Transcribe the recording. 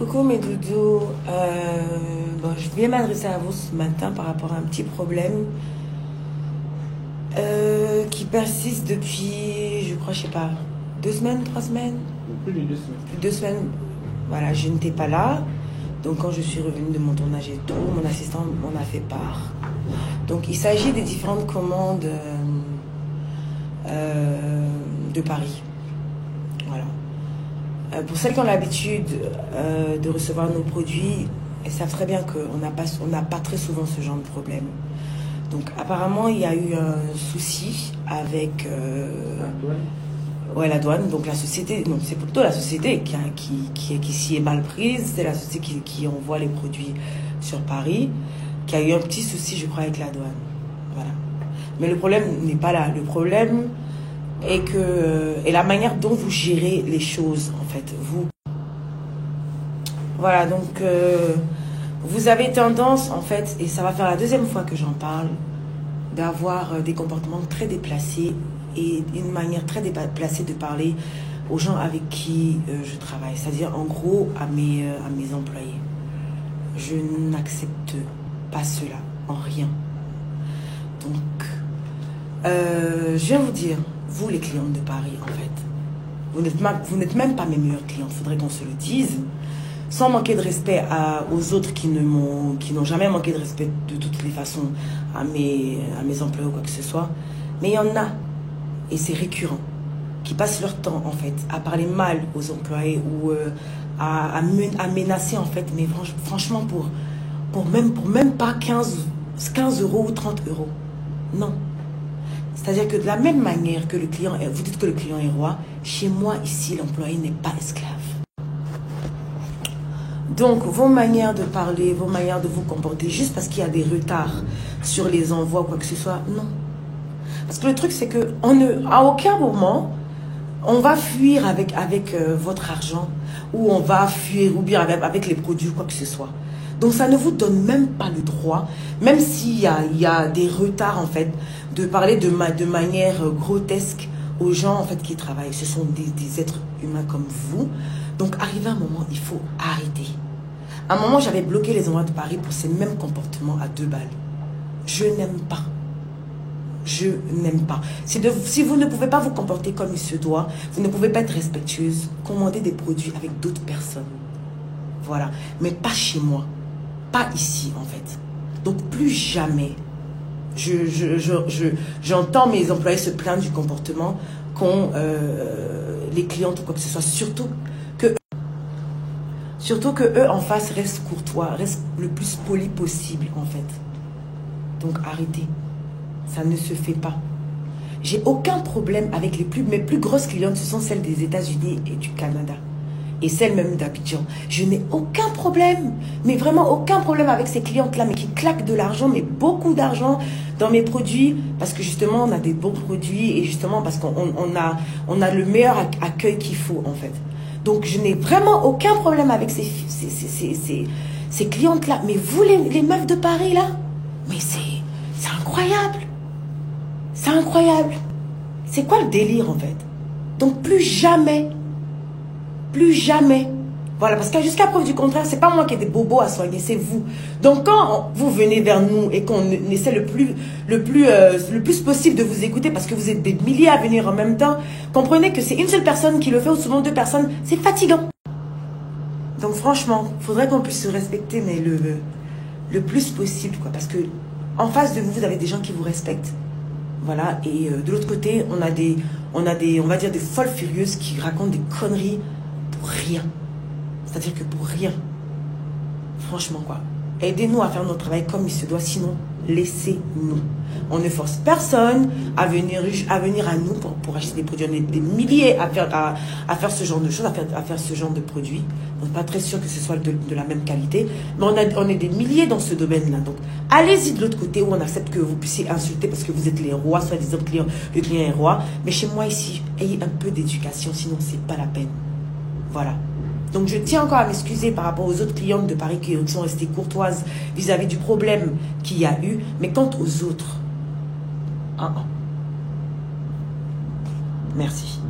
Coucou mes doudous, je viens m'adresser à vous ce matin par rapport à un petit problème qui persiste depuis, je crois, je sais pas, 2 semaines, 3 semaines? Plus de 2 semaines. 2 semaines, voilà, je n'étais pas là. Donc quand je suis revenue de mon tournage et tout, mon assistant m'en a fait part. Donc il s'agit des différentes commandes de Paris. Voilà. Pour celles qui ont l'habitude de recevoir nos produits, elles savent très bien qu'on n'a pas très souvent ce genre de problème. Donc apparemment, il y a eu un souci avec la douane. Donc la société, non, c'est plutôt la société qui s'y est mal prise. C'est la société qui envoie les produits sur Paris, qui a eu un petit souci, je crois, avec la douane. Voilà. Mais le problème n'est pas là. Le problème est la manière dont vous gérez les choses, en fait, vous. Voilà, donc vous avez tendance, en fait, et ça va faire la 2e fois que j'en parle, d'avoir des comportements très déplacés et une manière très déplacée de parler aux gens avec qui je travaille, c'est-à-dire en gros à mes employés. Je n'accepte pas cela en rien. Donc, je viens vous dire, vous les clientes de Paris, en fait, vous n'êtes même pas mes meilleures clientes, il faudrait qu'on se le dise, sans manquer de respect aux autres qui n'ont jamais manqué de respect de toutes les façons à mes employés ou quoi que ce soit. Mais il y en a, et c'est récurrent, qui passent leur temps, en fait, à parler mal aux employés ou à menacer, en fait, mais franchement, pour même pas 15 euros ou 30 euros. Non. C'est-à-dire que de la même manière que le client, vous dites que le client est roi, chez moi, ici, l'employé n'est pas esclave. Donc, vos manières de parler, vos manières de vous comporter, juste parce qu'il y a des retards sur les envois ou quoi que ce soit, non. Parce que le truc, c'est qu'à aucun moment, on va fuir avec votre argent, ou on va fuir, ou bien avec les produits ou quoi que ce soit. Donc, ça ne vous donne même pas le droit, même s'il y a des retards, en fait, de parler de manière grotesque aux gens, en fait, qui travaillent. Ce sont des êtres humains comme vous. Donc, arrivé un moment, il faut arrêter. À un moment, j'avais bloqué les envois de Paris pour ces mêmes comportements à 2 balles. Je n'aime pas. Je n'aime pas. Si vous ne pouvez pas vous comporter comme il se doit, vous ne pouvez pas être respectueuse, commandez des produits avec d'autres personnes. Voilà. Mais pas chez moi. Pas ici, en fait. Donc, plus jamais, j'entends mes employés se plaindre du comportement qu'ont les clientes ou quoi que ce soit. Surtout que eux, en face, restent courtois, restent le plus polis possible, en fait. Donc, arrêtez. Ça ne se fait pas. J'ai aucun problème avec mes plus grosses clientes, ce sont celles des États-Unis et du Canada. Et celles même d'Abidjan. Je n'ai aucun problème, mais vraiment aucun problème avec ces clientes-là, mais qui claquent de l'argent, mais beaucoup d'argent dans mes produits, parce que justement, on a des bons produits, et justement, parce qu'on a le meilleur accueil qu'il faut, en fait. Donc, je n'ai vraiment aucun problème avec ces clientes-là. Mais vous, les meufs de Paris, là, mais c'est incroyable. C'est incroyable. C'est quoi le délire, en fait? Donc, plus jamais. Voilà, parce que jusqu'à preuve du contraire, c'est pas moi qui ai des bobos à soigner, c'est vous. Donc, quand vous venez vers nous et qu'on essaie le plus possible de vous écouter, parce que vous êtes des milliers à venir en même temps, comprenez que c'est une seule personne qui le fait ou souvent 2 personnes, c'est fatigant. Donc, franchement, il faudrait qu'on puisse se respecter, mais le plus possible, quoi. Parce que en face de vous, vous avez des gens qui vous respectent. Voilà, et de l'autre côté, on va dire, des folles furieuses qui racontent des conneries pour rien. C'est-à-dire que pour rien. Franchement, quoi. Aidez-nous à faire notre travail comme il se doit, sinon, laissez-nous. On ne force personne à venir à nous pour acheter des produits. On est des milliers à faire ce genre de choses, à faire ce genre de produits. On n'est pas très sûr que ce soit de la même qualité. Mais on est des milliers dans ce domaine-là. Donc, allez-y de l'autre côté où on accepte que vous puissiez insulter parce que vous êtes les rois, soi-disant le client est roi. Mais chez moi ici, ayez un peu d'éducation, sinon c'est pas la peine. Voilà. Donc, je tiens encore à m'excuser par rapport aux autres clientes de Paris qui sont restées courtoises vis-à-vis du problème qu'il y a eu. Mais quant aux autres, merci.